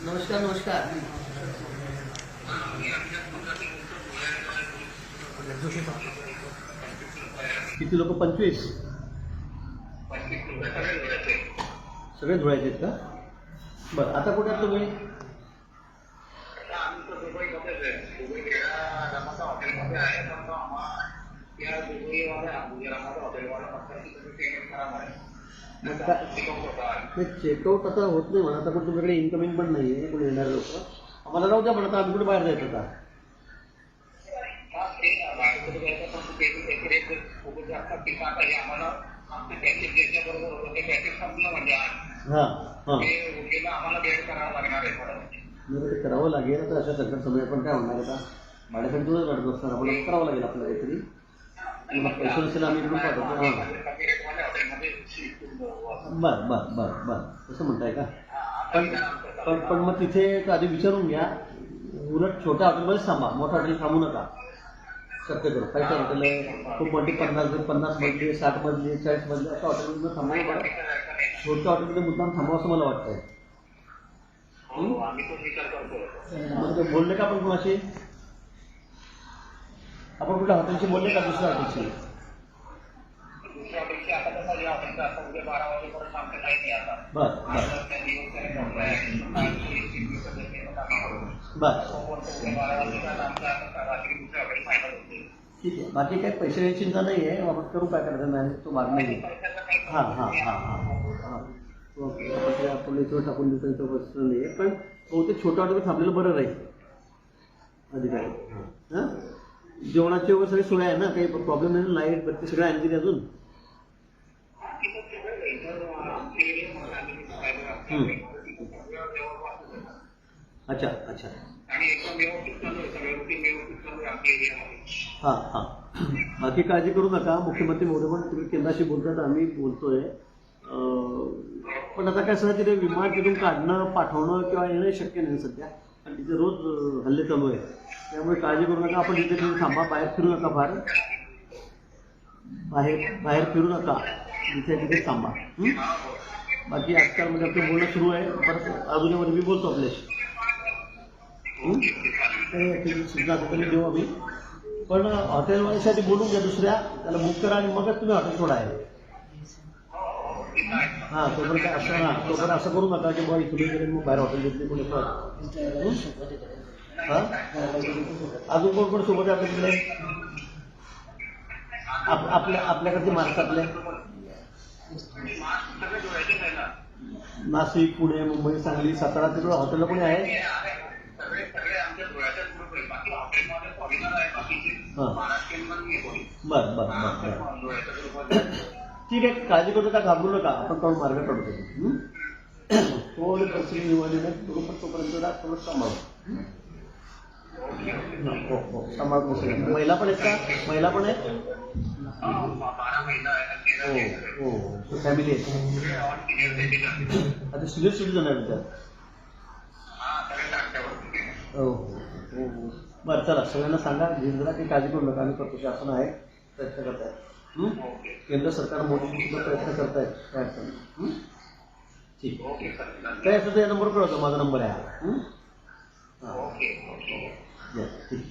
नमस्कार नमस्कार. किती लोक? 25. सगळे धुळ्याचे आहेत का? बरं, आता कुठे आहात तुम्ही? चेकआउट आता होत नाही म्हणा. आता पण तुमच्याकडे इन्कमिंग पण नाही आहे, कोणी येणारे लोक. आम्हाला राहू द्या पण आता आम्ही कुठे बाहेर जायचं का? हां हां, ते करावं लागेल. तर अशा संकट समय पण काय होणार आता? भाड्यासाठी तुझंच रडत असणार. आपण करावं लागेल आपल्याला काहीतरी. पैसे नसेल आम्ही इकडून पाठवतो. हां, बरं बरं बरं बरं, तसं म्हणताय का? पण पण पण मग तिथे आधी विचारून घ्या. उलट छोट्या हॉटेलमध्येच थांबा, मोठ्या हॉटेल थांबू नका शक्यतो. काही हॉटेल आहे खूप मोठी, 50 मजली, 60 मजली, 40 मजली अशा हॉटेलमध्ये थांबू नका. छोट्या हॉटेलमध्ये मुद्दाम थांबावं असं मला वाटतंय. मग ते बोलले का आपण कोणाशी? आपण कुठल्या हॉटेलशी बोलले का? दुसऱ्या हॉटेलशी? बरं बरं ठीक आहे. बाकी काही पैशाची चिंता नाही आहे. आपण करू, काय करायचं नाही तो मार्ग नाही. हां हां हां हां हां, ओके. आपण इथं टाकून देतो, इथं बसत नाही आहे. पण बहुतेक छोट्या हॉटेल थांबलेलं बरं राहील अधिकारी. हां, जेवणाची वगैरे सगळी सोय आहे ना? काही प्रॉब्लेम नाही? लाईट बत्ती सगळं आणखी अजून? अच्छा अच्छा, हां हां. बाकी काळजी करू नका. मुख्यमंत्री महोदय पण तुम्ही केंद्राशी बोलतात, आम्ही बोलतोय. पण आता काय सगळं तिथे विमान तिथून काढणं, पाठवणं किंवा येणं शक्य नाही सध्या. आणि तिथे रोज हल्ले चालू आहे. त्यामुळे काळजी करू नका. आपण तिथे थांबा, बाहेर फिरू नका. फार बाहेर फिरू नका, जिथे तिथे थांबा. बाकी आजकाल म्हणजे आपलं बोलणं सुरू आहे. परत अजूनवर मी बोलतो आपल्याशी. सुद्धा देऊ आम्ही. पण हॉटेलवाल्यासाठी बोलून घ्या दुसऱ्या, त्याला बुक करा आणि मगच तुम्ही हॉटेल सोडा आहे. हां, तोपर्यंत असं ना, तोपर्यंत असं करू नका की बाबा इथून गेले मग बाहेर हॉटेल घेतली कोणी. हां, अजून कोण कोण सोबत आहे आपल्याकडे? आपल्याकडचे महाराष्ट्रातले नाशिक, पुणे, मुंबई, सांगली, सातारा, तिकडे हॉटेलला कोणी आहे? हां, बरं बरं बरं, ठीक आहे. काळजी करू नका, घाबरू नका. आपण तो मार्ग काढतो. थोडी परिस्थिती निवडली नाही बरोबर, तोपर्यंत थोडं सांभाळू. हो हो, सांभाळत बसू. महिला पण आहेत का? महिला पण आहेत? हो हो, फॅमिली आहे. आता सिनियर सिटीजन आहे त्यात. हो हो हो, बरं चला, सगळ्यांना सांगा जिंजरा की काळजी करू नका. आम्ही करतो, शासन आहे, प्रयत्न करतायत. केंद्र सरकार मोदी सुद्धा प्रयत्न करतायत. काय अडचण नाही. ठीक, काय असं तर या नंबर कळवतो, माझा नंबर आहे. हां, ठीक.